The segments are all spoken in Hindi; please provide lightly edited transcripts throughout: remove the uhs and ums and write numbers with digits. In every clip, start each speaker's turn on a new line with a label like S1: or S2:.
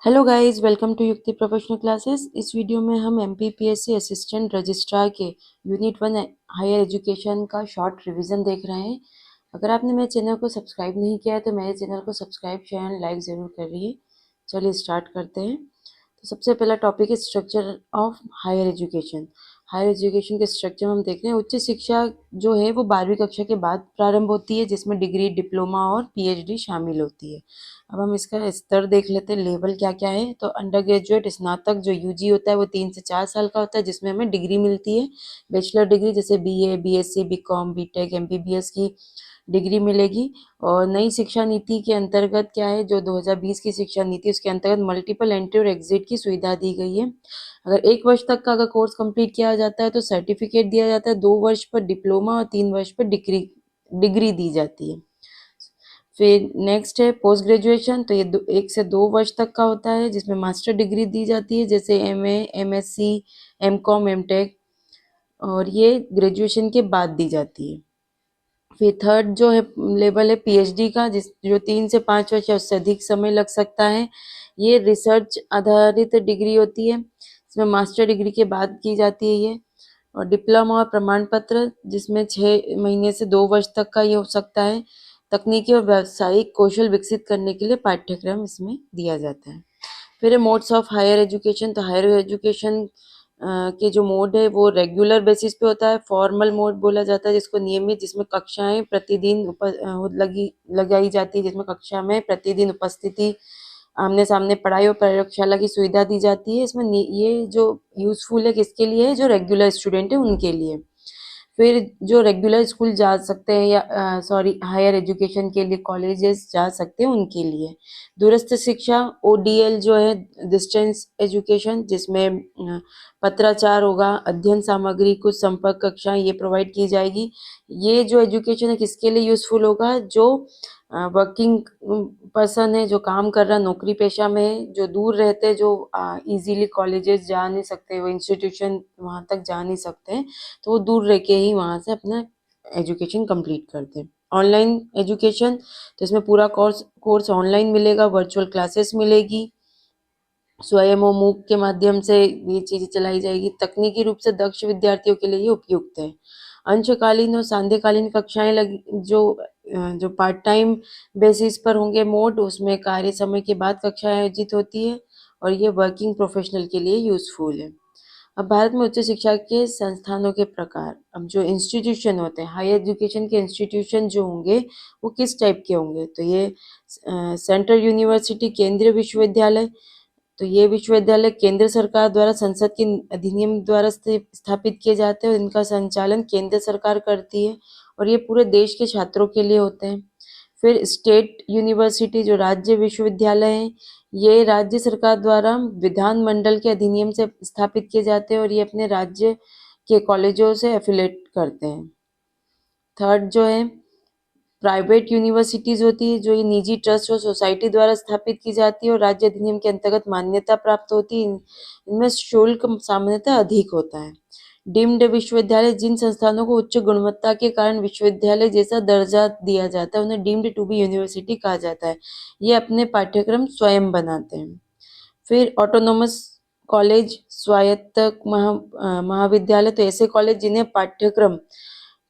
S1: हेलो गाइस, वेलकम टू युक्ति प्रोफेशनल क्लासेस। इस वीडियो में हम एमपीपीएससी असिस्टेंट रजिस्ट्रार के यूनिट 1 हायर एजुकेशन का शॉर्ट रिवीजन देख रहे हैं। अगर आपने मेरे चैनल को सब्सक्राइब नहीं किया है तो मेरे चैनल को सब्सक्राइब शेयर एंड लाइक ज़रूर करिए। चलिए स्टार्ट करते हैं। तो सबसे पहला टॉपिक है structure of higher education. Higher education के स्ट्रक्चर में हम देख रहे हैं उच्च शिक्षा जो है वो 12वीं कक्षा के बाद प्रारंभ होती है, जिसमें डिग्री, डिप्लोमा और पीएचडी शामिल होती है। अब हम इसका स्तर देख लेते हैं, लेवल क्या क्या है। तो अंडर ग्रेजुएट स्नातक जो यूजी होता है वो 3 से 4 साल का होता है, जिसमें हमें डिग्री मिलती है। बैचलर डिग्री जैसे BA, BSc, BCom, BTech, MBBS की डिग्री मिलेगी। और नई शिक्षा नीति के अंतर्गत क्या है, जो 2020 की शिक्षा नीति, उसके अंतर्गत मल्टीपल एंट्री और एग्जिट की सुविधा दी गई है। अगर 1 वर्ष तक का अगर कोर्स कंप्लीट किया जाता है तो सर्टिफिकेट दिया जाता है, 2 वर्ष पर डिप्लोमा और 3 वर्ष पर डिग्री दी जाती है। फिर नेक्स्ट है पोस्ट ग्रेजुएशन। तो ये 1 से 2 वर्ष तक का होता है, जिसमें मास्टर डिग्री दी जाती है, जैसे एमए, एमएससी, एमकॉम, एमटेक, और ये ग्रेजुएशन के बाद दी जाती है। फिर थर्ड जो है लेवल है पीएचडी का, जो 3 से 5 वर्ष या उससे अधिक समय लग सकता है। ये रिसर्च आधारित डिग्री होती है, इसमें मास्टर डिग्री के बाद की जाती है ये। और डिप्लोमा और प्रमाण पत्र, जिसमें 6 महीने से 2 वर्ष तक का ये हो सकता है। तकनीकी और व्यावसायिक कौशल विकसित करने के लिए पाठ्यक्रम इसमें दिया जाता है। फिर मोड्स ऑफ हायर एजुकेशन। तो हायर एजुकेशन के जो मोड है वो रेगुलर बेसिस पे होता है। फॉर्मल मोड बोला जाता है जिसको नियमित, जिसमें कक्षाएं प्रतिदिन लगाई जाती है, जिसमें कक्षा में प्रतिदिन उपस्थिति, आमने सामने पढ़ाई और प्रयोगशाला की सुविधा दी जाती है। इसमें ये जो यूजफुल है किसके लिए है, जो रेगुलर स्टूडेंट है उनके लिए। फिर जो रेगुलर स्कूल जा सकते हैं या हायर एजुकेशन के लिए कॉलेजेस जा सकते हैं उनके लिए। दूरस्थ शिक्षा ओडीएल जो है डिस्टेंस एजुकेशन, जिसमें पत्राचार होगा, अध्ययन सामग्री, कुछ संपर्क कक्षाएं ये प्रोवाइड की जाएगी। ये जो एजुकेशन है किसके लिए यूजफुल होगा, जो वर्किंग पर्सन है, जो काम कर रहा, नौकरी पेशा में है, जो दूर रहते हैं, जो इजीली कॉलेजेस जा नहीं सकते, वो इंस्टीट्यूशन वहाँ तक जा नहीं सकते हैं, तो वो दूर रह के ही वहाँ से अपना एजुकेशन कंप्लीट करते हैं। ऑनलाइन एजुकेशन, तो इसमें पूरा कोर्स ऑनलाइन मिलेगा, वर्चुअल क्लासेस मिलेगी, स्वयं और मूक के माध्यम से ये चीजें चलाई जाएगी। तकनीकी रूप से दक्ष विद्यार्थियों के लिए ये उपयुक्त है। अंशकालीन और सांध्यकालीन कक्षाएं जो पार्ट टाइम बेसिस पर होंगे मोड, उसमें कार्य समय के बाद कक्षाएं आयोजित होती है, और ये वर्किंग प्रोफेशनल के लिए यूजफुल है। अब भारत में उच्च शिक्षा के संस्थानों के प्रकार। अब जो इंस्टीट्यूशन होते हैं, हायर एजुकेशन के इंस्टीट्यूशन जो होंगे वो किस टाइप के होंगे, तो ये सेंट्रल यूनिवर्सिटी, केंद्रीय विश्वविद्यालय। तो ये विश्वविद्यालय केंद्र सरकार द्वारा संसद के अधिनियम द्वारा स्थापित किए जाते हैं, और इनका संचालन केंद्र सरकार करती है, और ये पूरे देश के छात्रों के लिए होते हैं। फिर स्टेट यूनिवर्सिटी जो राज्य विश्वविद्यालय हैं, ये राज्य सरकार द्वारा विधानमंडल के अधिनियम से स्थापित किए जाते हैं, और ये अपने राज्य के कॉलेजों से एफिलेट करते हैं। थर्ड जो है प्राइवेट यूनिवर्सिटीज होती है, जो ये निजी ट्रस्ट और सोसाइटी द्वारा स्थापित की जाती है और राज्य अधिनियम के अंतर्गत मान्यता प्राप्त होती है। इनमें शुल्क सामान्यतः अधिक होता है। डीम्ड विश्वविद्यालय, जिन संस्थानों को उच्च गुणवत्ता के कारण विश्वविद्यालय जैसा दर्जा दिया जाता है उन्हें डीम्ड टू बी यूनिवर्सिटी कहा जाता है। ये अपने पाठ्यक्रम स्वयं बनाते हैं। फिर ऑटोनोमस कॉलेज, स्वायत्त महाविद्यालय, तो ऐसे कॉलेज जिन्हें पाठ्यक्रम,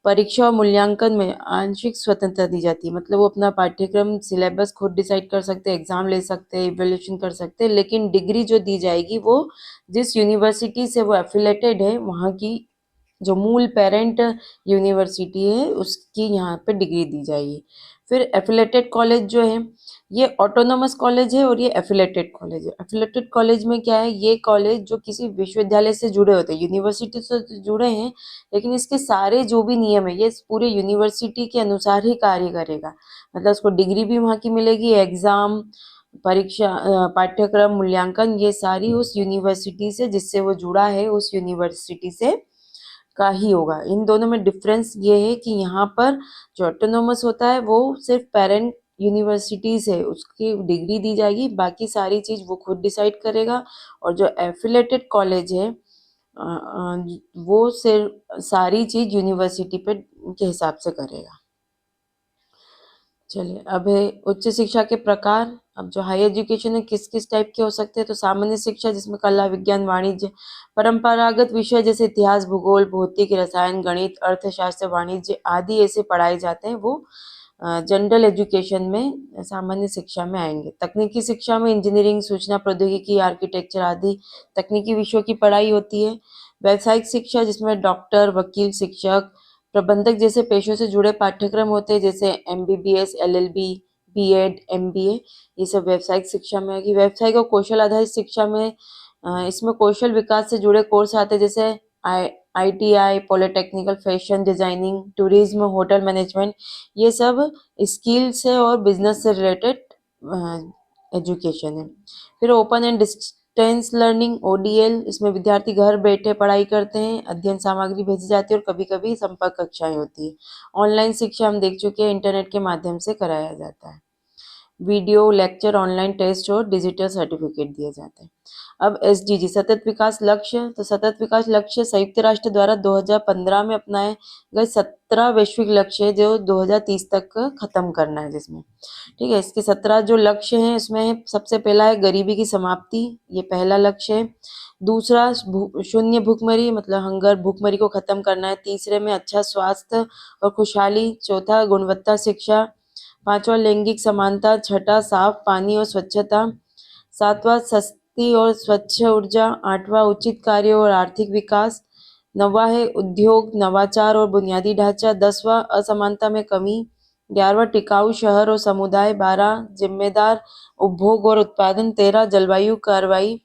S1: परीक्षा और मूल्यांकन में आंशिक स्वतंत्रता दी जाती है। मतलब वो अपना पाठ्यक्रम सिलेबस खुद डिसाइड कर सकते हैं, एग्जाम ले सकते हैं, इवेल्यूशन कर सकते हैं, लेकिन डिग्री जो दी जाएगी वो जिस यूनिवर्सिटी से वो एफिलेटेड है, वहाँ की जो मूल पेरेंट यूनिवर्सिटी है उसकी यहाँ पे डिग्री दी जाएगी। फिर एफिलेटेड कॉलेज जो है, ये ऑटोनोमस कॉलेज है और ये एफिलेटेड कॉलेज है। एफिलेटेड कॉलेज में क्या है, ये कॉलेज जो किसी विश्वविद्यालय से जुड़े होते हैं, यूनिवर्सिटी से तो जुड़े हैं, लेकिन इसके सारे जो भी नियम है ये पूरे यूनिवर्सिटी के अनुसार ही कार्य करेगा। मतलब उसको डिग्री भी वहाँ की मिलेगी, एग्जाम, परीक्षा, पाठ्यक्रम, मूल्यांकन, ये सारी उस यूनिवर्सिटी से जिससे वो जुड़ा है उस यूनिवर्सिटी से का ही होगा। इन दोनों में डिफरेंस ये है कि यहाँ पर जो ऑटोनोमस होता है वो सिर्फ पेरेंट यूनिवर्सिटी से उसकी डिग्री दी जाएगी, बाकी सारी चीज वो खुद डिसाइड करेगा। और जो एफिलेटेड कॉलेज है वो सिर्फ सारी चीज यूनिवर्सिटी पे के हिसाब से करेगा। चलिए, अब है उच्च शिक्षा के प्रकार। अब जो हाई एजुकेशन है किस किस टाइप के हो सकते हैं, तो सामान्य शिक्षा जिसमें कला, विज्ञान, वाणिज्य, परंपरागत विषय जैसे इतिहास, भूगोल, भौतिक, रसायन, गणित, अर्थशास्त्र, वाणिज्य आदि ऐसे पढ़ाए जाते हैं, वो जनरल एजुकेशन में सामान्य शिक्षा में आएंगे। तकनीकी शिक्षा में इंजीनियरिंग, सूचना प्रौद्योगिकी, आर्किटेक्चर आदि तकनीकी विषयों की पढ़ाई होती है। व्यावसायिक शिक्षा जिसमें डॉक्टर, वकील, शिक्षक, प्रबंधक जैसे पेशों से जुड़े पाठ्यक्रम होते हैं, जैसे एमबीबीएस, एलएलबी, बीएड, एमबीए, ये सब व्यावसायिक शिक्षा में आएगी। व्यावसायिक और कौशल आधारित शिक्षा में इसमें कौशल विकास से जुड़े कोर्स आते हैं, जैसे I ITI, polytechnical, fashion designing, tourism, hotel management, ये सब स्किल्स है और बिजनेस से रिलेटेड एजुकेशन है। फिर open and distance learning, ODL, इसमें विद्यार्थी घर बैठे पढ़ाई करते हैं, अध्ययन सामग्री भेजी जाती है और कभी कभी संपर्क कक्षाएं होती है। ऑनलाइन शिक्षा हम देख चुके हैं, इंटरनेट के माध्यम से कराया जाता है। वीडियो लेक्चर, ऑनलाइन टेस्ट और डिजिटल सर्टिफिकेट दिए जाते हैं। अब एसडीजी सतत विकास लक्ष्य, तो सतत विकास लक्ष्य संयुक्त राष्ट्र द्वारा 2015 में अपनाए गए 17 वैश्विक लक्ष्य है, जो 2030 तक खत्म करना है जिसमें, ठीक है। इसके 17 जो लक्ष्य हैं, इसमें सबसे पहला है गरीबी की समाप्ति, ये पहला लक्ष्य है। दूसरा शून्य भूखमरी, मतलब हंगर, भूखमरी को खत्म करना है। तीसरे में अच्छा स्वास्थ्य और खुशहाली। चौथा गुणवत्ता शिक्षा। पांचवा लैंगिक समानता। छठा साफ पानी और स्वच्छता। सातवां सस्ती और स्वच्छ ऊर्जा। आठवां उचित कार्य और आर्थिक विकास। नौवा है उद्योग, नवाचार और बुनियादी ढांचा। 10वां असमानता में कमी। 11वां टिकाऊ शहर और समुदाय। 12 जिम्मेदार उपभोग और उत्पादन। 13 जलवायु कार्रवाई।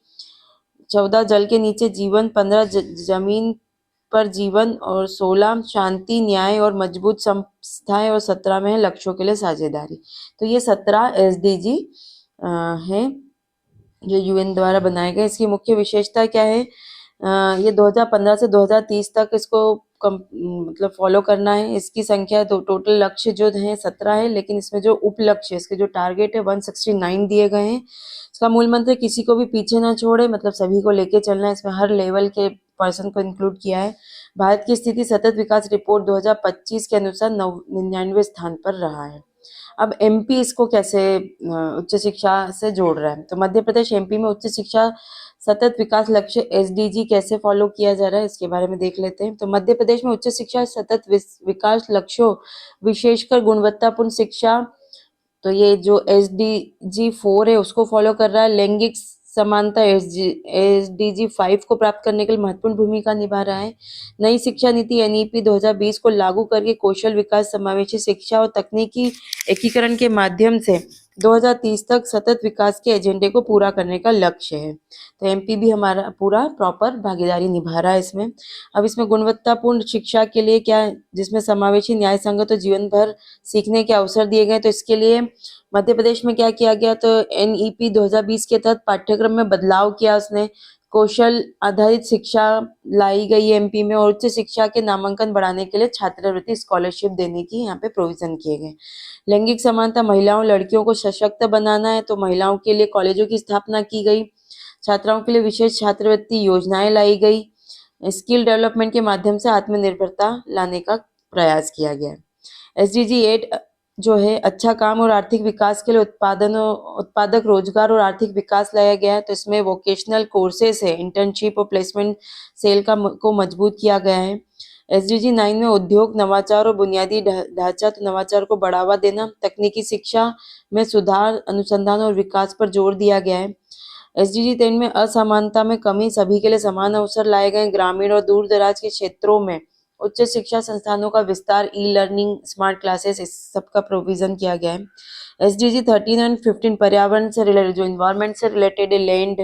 S1: 14 जल के नीचे जीवन। 15 जमीन पर जीवन और 16 शांति, न्याय और मजबूत संस्थाएं और 17 में है लक्ष्यों के लिए साझेदारी। तो ये 17 एसडीजी हैं जो यूएन द्वारा बनाए गए। इसकी मुख्य विशेषता क्या है? ये 2015 से 2030 तक इसको मतलब फॉलो करना है। इसकी संख्या तो टोटल लक्ष्य जो है 17 है, लेकिन इसमें जो उप लक्ष्य, इसके जो टारगेट है 169 दिए गए हैं। इसका मूल मंत्र किसी को भी पीछे ना छोड़े, मतलब सभी को लेके चलना है। इसमें हर लेवल के पर्सन को इंक्लूड किया है। भारत की स्थिति सतत विकास रिपोर्ट 2025 के अनुसार 99वें स्थान पर रहा है। अब एमपी इसको कैसे उच्च शिक्षा से जोड़ रहा है, तो मध्य प्रदेश एमपी में उच्च शिक्षा सतत विकास लक्ष्य एसडीजी कैसे फॉलो किया जा रहा है, इसके बारे में देख लेते हैं। तो मध्य प्रदेश में उच्च शिक्षा सतत विकास लक्ष्यों, विशेषकर गुणवत्तापूर्ण शिक्षा, तो ये जो SDG 4 है उसको फॉलो कर रहा है। लैंगिक समानता SDG 5 को प्राप्त करने के लिए महत्वपूर्ण भूमिका निभा रहा है। नई शिक्षा नीति NEP 2020 को लागू करके कौशल विकास, समावेशी शिक्षा और तकनीकी एकीकरण के माध्यम से 2030 तक सतत विकास के एजेंडे को पूरा करने का लक्ष्य है। तो एमपी भी हमारा पूरा प्रॉपर भागीदारी निभा रहा है इसमें। अब इसमें गुणवत्तापूर्ण शिक्षा के लिए क्या है, जिसमें समावेशी, न्याय संगत और जीवन भर सीखने के अवसर दिए गए। तो इसके लिए मध्य प्रदेश में क्या किया गया, तो NEP 2020 के तहत पाठ्यक्रम में बदलाव किया उसने। कौशल आधारित शिक्षा लाई गई एमपी में, और उच्च शिक्षा के नामांकन बढ़ाने के लिए छात्रवृत्ति स्कॉलरशिप देने की यहाँ पे प्रोविजन किए गए। लैंगिक समानता, महिलाओं लड़कियों को सशक्त बनाना है, तो महिलाओं के लिए कॉलेजों की स्थापना की गई। छात्राओं के लिए विशेष छात्रवृत्ति योजनाएं लाई गई। स्किल डेवलपमेंट के माध्यम से आत्मनिर्भरता लाने का प्रयास किया गया। SDG 8 जो है अच्छा काम और आर्थिक विकास के लिए उत्पादक रोजगार और आर्थिक विकास लाया गया है। तो इसमें वोकेशनल कोर्सेस है, इंटर्नशिप और प्लेसमेंट सेल को मजबूत किया गया है। SDG 9 में उद्योग, नवाचार और बुनियादी ढांचा, तो नवाचार को बढ़ावा देना। तकनीकी शिक्षा में सुधार, अनुसंधान और विकास पर जोर दिया गया है। SDG 10 में असमानता में कमी, सभी के लिए समान अवसर लाए गए। ग्रामीण और दूर दराज के क्षेत्रों में उच्च शिक्षा संस्थानों का विस्तार, ई लर्निंग, स्मार्ट क्लासेस, इस सब का प्रोविजन किया गया है। SDG 13 एंड 15 पर्यावरण से रिलेटेड, जो इन्वायरमेंट से रिलेटेड है, लैंड,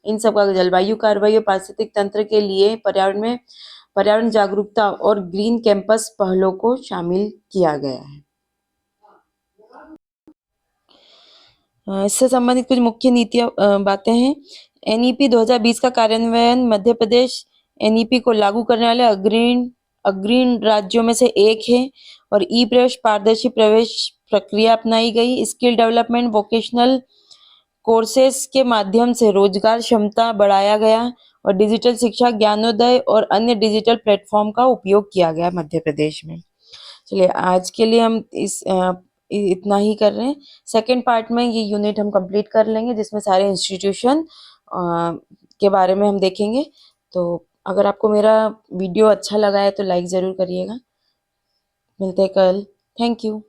S1: इन सब का जलवायु कार्रवाई और पारिस्थितिक तंत्र के लिए पर्यावरण जागरूकता और ग्रीन कैंपस पहलों को शामिल किया गया है। इससे संबंधित कुछ मुख्य नीतियां बातें हैं। NEP 2020 का कार्यान्वयन, मध्य प्रदेश NEP को लागू करने वाले अग्रणी राज्यों में से एक है, और ई प्रवेश पारदर्शी प्रवेश प्रक्रिया अपनाई गई। स्किल डेवलपमेंट, वोकेशनल कोर्सेस के माध्यम से रोजगार क्षमता बढ़ाया गया, और डिजिटल शिक्षा, ज्ञानोदय और अन्य डिजिटल प्लेटफॉर्म का उपयोग किया गया मध्य प्रदेश में। चलिए आज के लिए हम इतना ही कर रहे हैं। सेकेंड पार्ट में ये यूनिट हम कंप्लीट कर लेंगे जिसमें सारे इंस्टीट्यूशन के बारे में हम देखेंगे। तो अगर आपको मेरा वीडियो अच्छा लगा है तो लाइक ज़रूर करिएगा। मिलते हैं कल। Thank you.